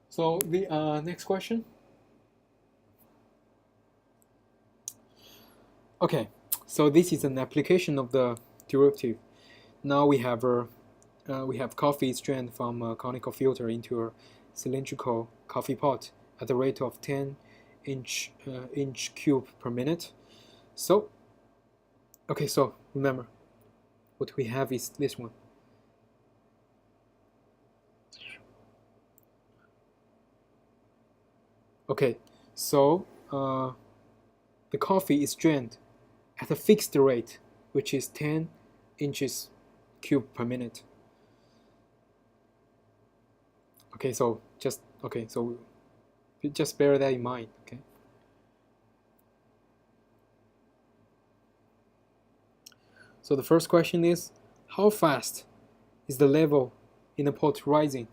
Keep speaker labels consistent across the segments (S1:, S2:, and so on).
S1: So the next question. Okay, so this is an application of the derivative. Now we have coffee strained from a conical filter into a cylindrical coffee pot at the rate of 10 inch cube per minute. So, okay, so remember, what we have is this one. Okay, so the coffee is strained at a fixed rate, which is 10 inches cube per minute. Okay, so just bear that in mind. Okay. So the first question is, how fast is the level in the pot rising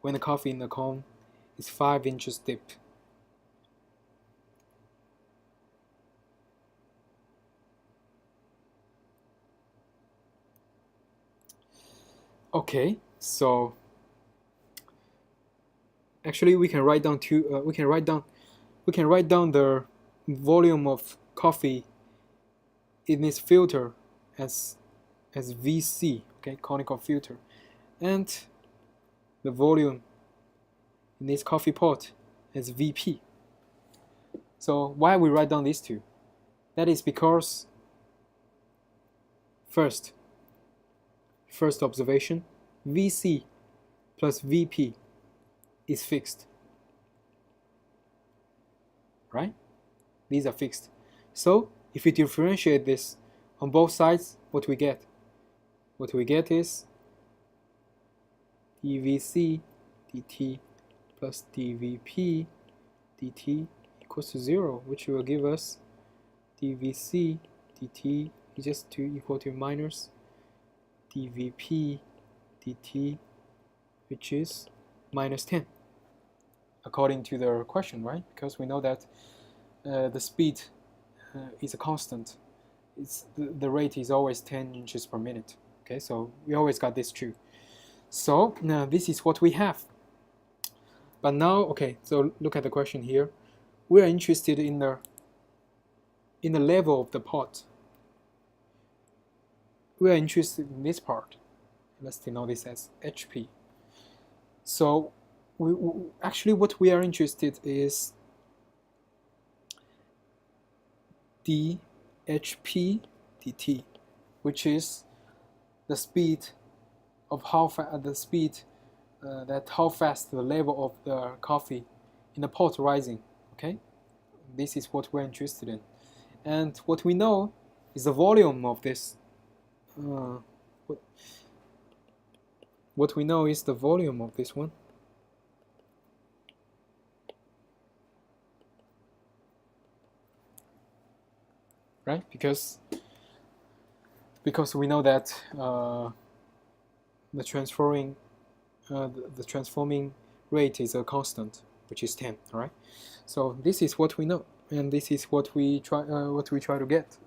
S1: when the coffee in the cone is 5 inches deep? Okay, so actually we can write down the volume of coffee in this filter as VC, okay, conical filter, and the volume in this coffee pot as VP. So why we write down these two? That is because first observation, VC plus VP is fixed, right? These are fixed. So if we differentiate this on both sides, what we get? What we get is dVC dt plus dVP dt equals to 0, which will give us dVC dt is just equal to minus dVP dt, which is minus 10, according to the question, right? Because we know that the speed is a constant. The rate is always 10 inches per minute. Okay, so we always got this true. So now this is what we have. But now, okay, so look at the question here. We are interested in the level of the pot. We are interested in this part. Let's denote this as HP. So actually what we are interested is dHP dt, which is the speed of how fast the level of the coffee in the pot rising. Okay, this is what we're interested in, and what we know is the volume of this. What we know is the volume of this one. Right, because we know that the transforming rate is a constant, which is 10. All right, so this is what we know, and this is what we try to get.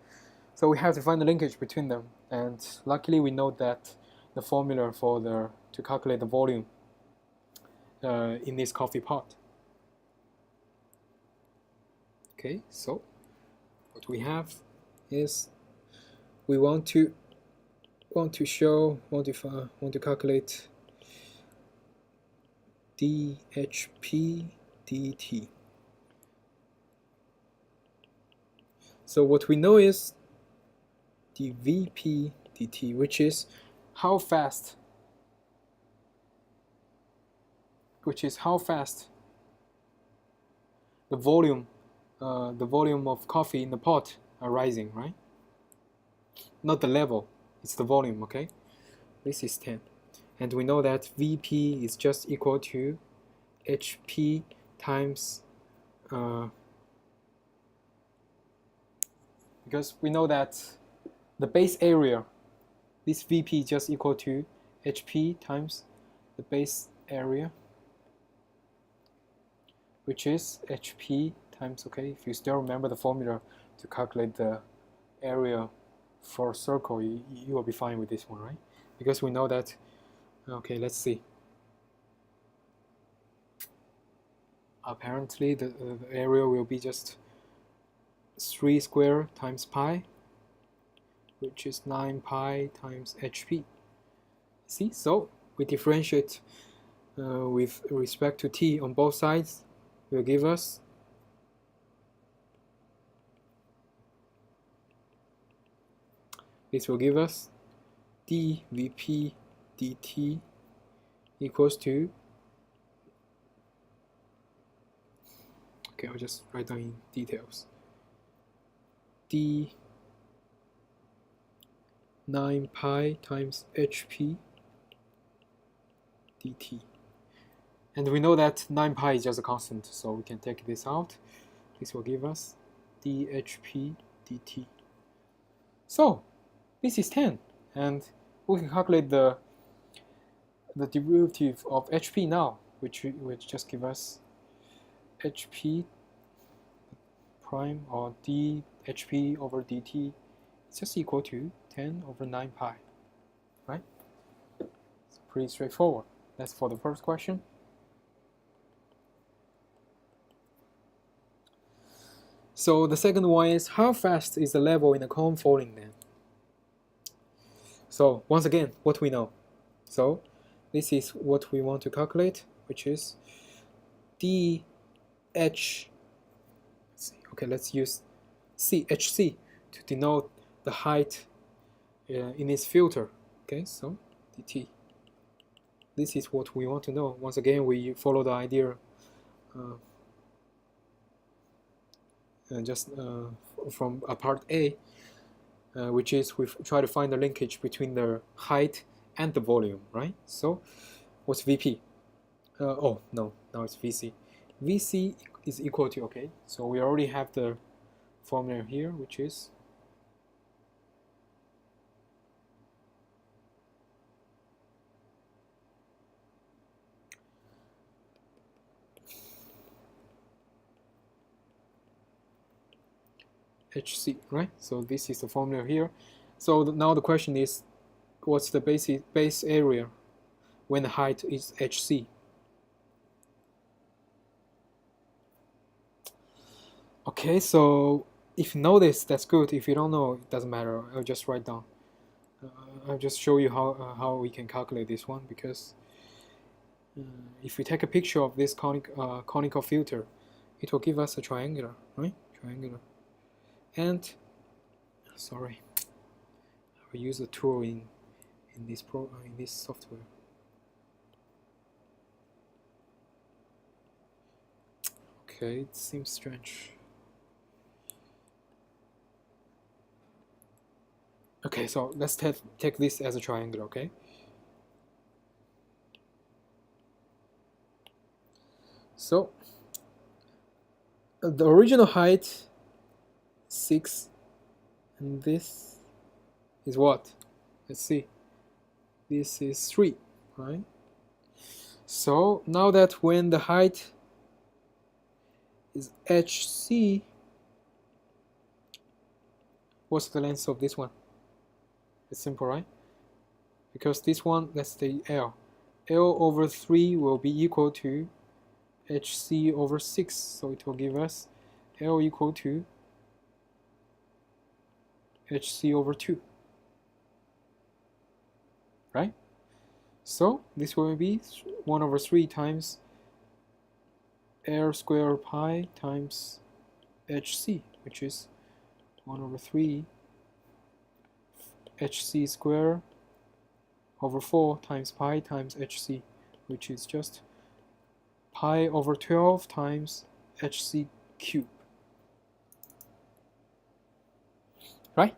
S1: So we have to find the linkage between them, and luckily we know that the formula to calculate the volume in this coffee pot. Okay, so what we have is we want to calculate dHP dt. So what we know is dVP dt, which is how fast the volume of coffee in the pot are rising, right? Not the level, it's the volume. Okay, this is 10, and we know that VP is just equal to HP times because we know that the base area, this VP is just equal to HP times the base area, which is HP times, okay, if you still remember the formula to calculate the area for a circle, you will be fine with this one, right? Because we know that, okay, let's see. apparently the area will be just 3 square times pi, which is 9 pi times HP. See, so we differentiate with respect to t on both sides, will give us this will give us dVp dt equals to, okay, I'll just write down in details, d 9 pi times HP dt. And we know that 9 pi is just a constant, so we can take this out. This will give us dHp dt. So this is 10, and we can calculate the derivative of HP now, which just give us HP prime, or dHp over dt is just equal to 10 over 9 pi, right? It's pretty straightforward. That's for the first question. So the second one is, how fast is the level in the cone falling then? So once again, what we know. So this is what we want to calculate, which is dH. Okay, let's use CHC to denote the height in this filter. Okay, so dt. This is what we want to know. Once again, we follow the idea just from part A, which is we try to find the linkage between the height and the volume, right? So what's Vp? Oh, no, now it's Vc. Vc is equal to, okay, so we already have the formula here, which is Hc, right? So this is the formula here. So now the question is, what's the base area when the height is Hc? Okay, so if you know this, that's good. If you don't know, it doesn't matter. I'll just write down. I'll just show you how we can calculate this one, because if we take a picture of this conical filter, it will give us a triangular, right? Triangular. And sorry, I will use a tool in this software. Okay, it seems strange. Okay, so let's take this as a triangle, okay? So the original height 6, and this is what? Let's see. This is 3, right? So now that when the height is Hc, what's the length of this one? It's simple, right? Because this one, let's say L. L over 3 will be equal to Hc over 6, so it will give us L equal to Hc over 2, right? So this will be 1 over 3 times L squared pi times Hc, which is 1 over 3 Hc squared over 4 times pi times Hc, which is just pi over 12 times Hc cubed, right?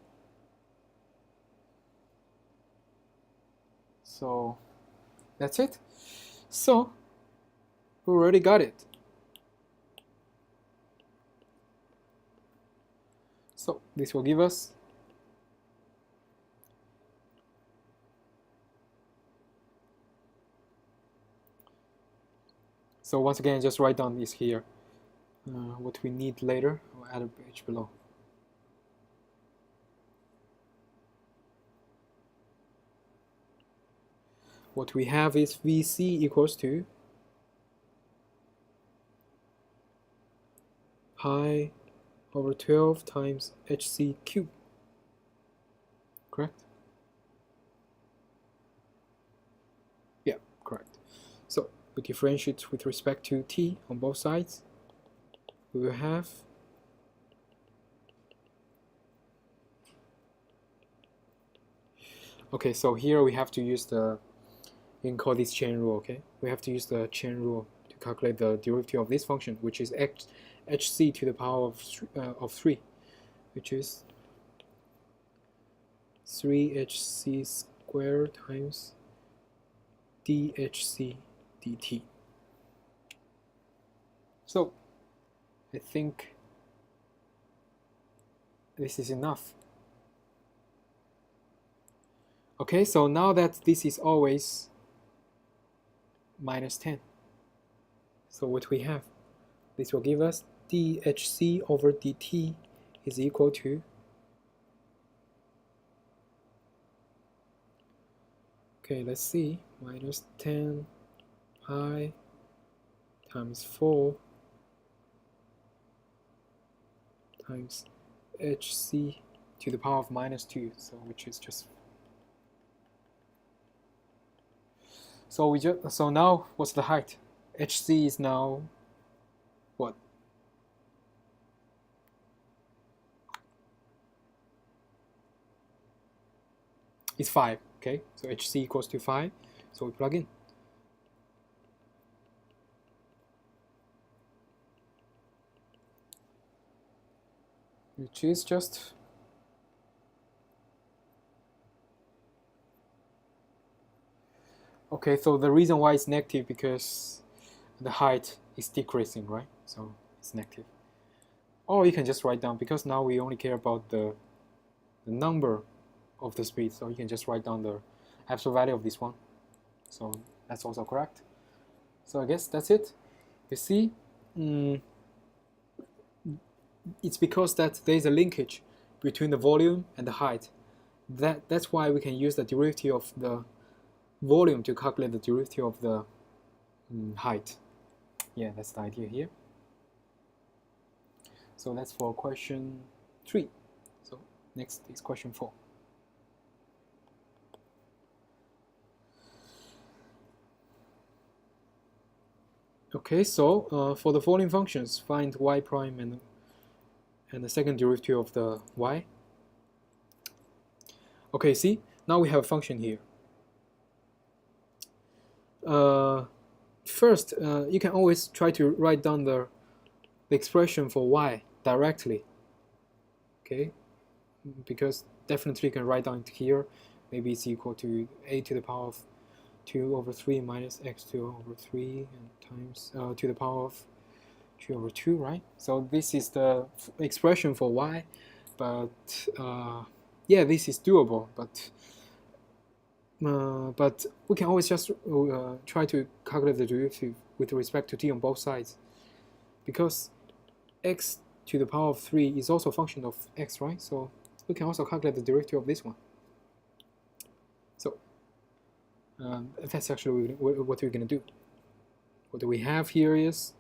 S1: So that's it. So we already got it. So this will give us so once again, just write down this here. What we need later, I'll add a page below. What we have is Vc equals to pi over 12 times hc cubed. Correct? Yeah, correct. So we differentiate with respect to t on both sides. We will have okay, so here we have to use the, you can call this chain rule, okay? We have to use the chain rule to calculate the derivative of this function, which is hc to the power of 3, which is 3hc squared times dhc dt. So I think this is enough. Okay, so now that this is always minus 10, so what we have, this will give us dhc over dt is equal to okay, let's see, minus 10 pi times 4 times hc to the power of minus 2, so which is just so now what's the height? hc is now what? It's 5, okay? So hc equals to 5, so we plug in. Which is just okay, so the reason why it's negative because the height is decreasing, right? So it's negative. Or you can just write down, because now we only care about the number of the speed, so you can just write down the absolute value of this one. So that's also correct. So I guess that's it. You see, it's because that there is a linkage between the volume and the height. That's why we can use the derivative of the volume to calculate the derivative of the height. Yeah, that's the idea here. So that's for question 3. So next is question 4. Okay, so for the following functions, find y prime and the second derivative of the y. Okay, see, now we have a function here. First, you can always try to write down the expression for y directly, okay? Because definitely you can write down it here. Maybe it's equal to a to the power of 2 over 3 minus x2 over 3 and times to the power of 2 over 2, right? So this is the expression for y, but yeah, this is doable, but we can always just try to calculate the derivative with respect to t on both sides, because x to the power of 3 is also a function of x, right? So we can also calculate the derivative of this one. So that's actually what we're going to do. What we have here is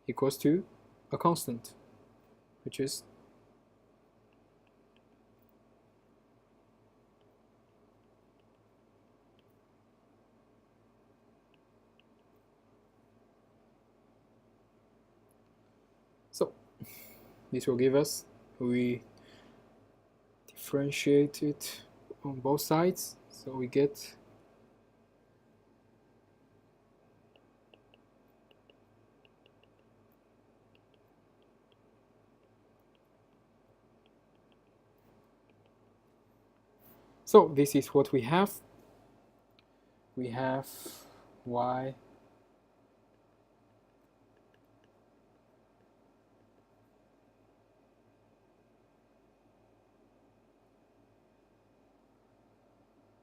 S1: equals to a constant, which is so this will give us, we differentiate it on both sides, so we get so this is what we have. We have y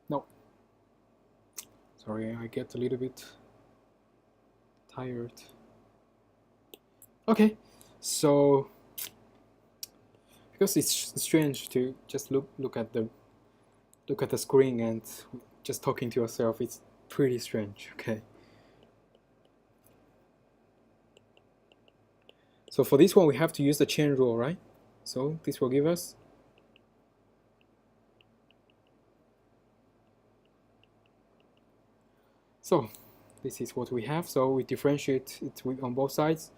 S1: no, sorry, I get a little bit tired. Okay, so because it's strange to just look at the screen and just talking to yourself, it's pretty strange. Okay, So for this one, we have to use the chain rule, right? So this will give us so this is what we have. So we differentiate it on both sides.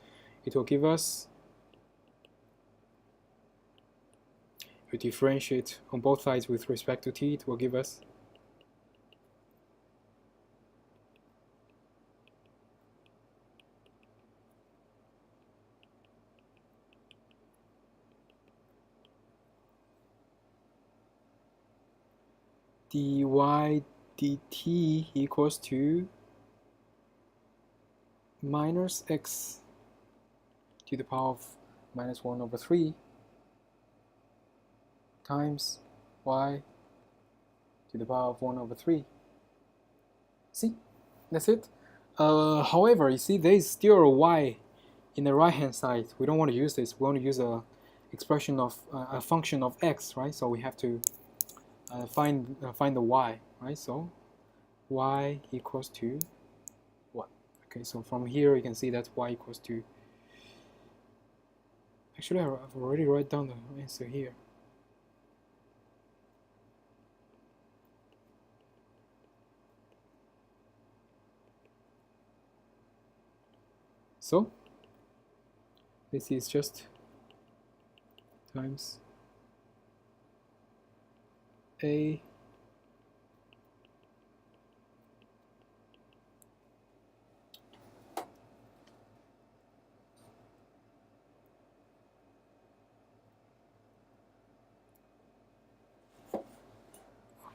S1: It will give us, we differentiate on both sides with respect to t, it will give us dy dt equals to minus x to the power of minus 1 over 3 times y to the power of 1 over 3. See, that's it. However, you see there is still a y in the right hand side. We don't want to use this. We want to use a expression of a function of x, right? So we have to find the y, right? So y equals to what? Okay, so from here you can see that y equals to, actually I've already write down the answer here. So this is just times a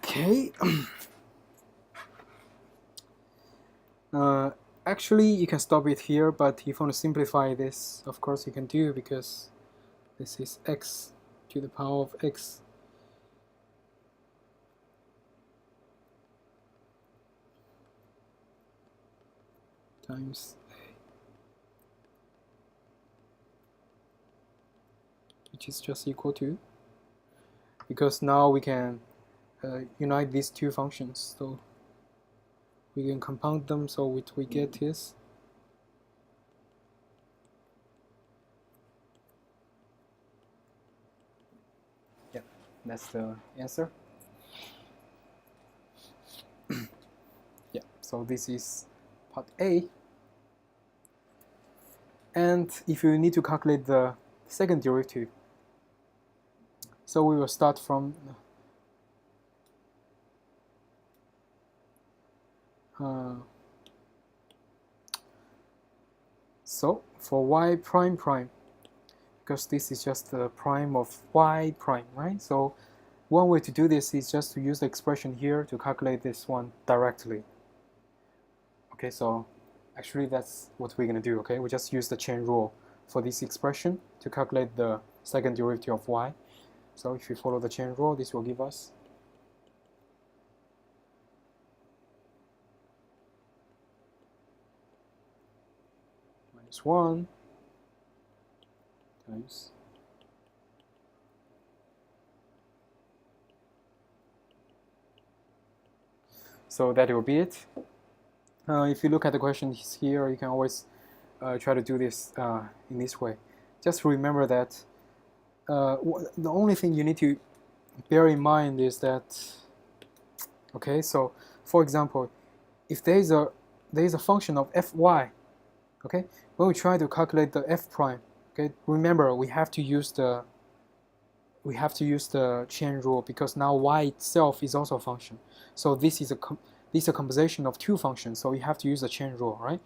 S1: okay. Actually, you can stop it here, but if you want to simplify this, of course you can do, because this is x to the power of x times a, which is just equal to, because now we can unite these two functions, so we can compound them, so what we get is yeah, that's the answer. Yeah, so this is part A. And if you need to calculate the second derivative, so we will start from so for y prime prime, because this is just the prime of y prime, right? So one way to do this is just to use the expression here to calculate this one directly. Okay, so actually that's what we're going to do, okay? We just use the chain rule for this expression to calculate the second derivative of y. So if you follow the chain rule, this will give us minus 1 times so that will be it. If you look at the questions here, you can always try to do this in this way. Just remember that the only thing you need to bear in mind is that, okay, so for example, if there is a function of fy, okay, when we try to calculate the f prime, okay, remember we have to use the chain rule, because now y itself is also a function. So this is a composition of two functions, so you have to use the chain rule, right?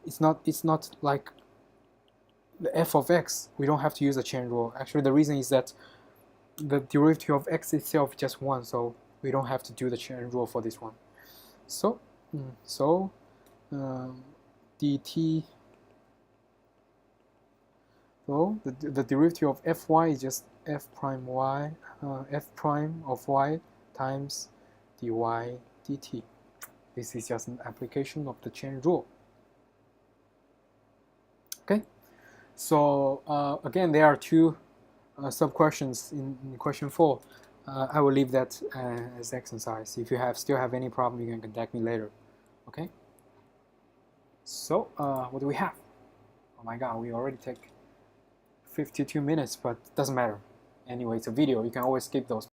S1: It's not like the f of x. We don't have to use the chain rule. Actually, the reason is that the derivative of x itself is just 1, so we don't have to do the chain rule for this one. So dt, so the derivative of fy is just f prime y, f prime of y times dy dt. This is just an application of the chain rule. Okay, so again, there are two sub-questions in question 4. I will leave that as exercise. If you still have any problem, you can contact me later. Okay. So what do we have? Oh my God, we already take 52 minutes, but doesn't matter. Anyway, it's a video, you can always skip those.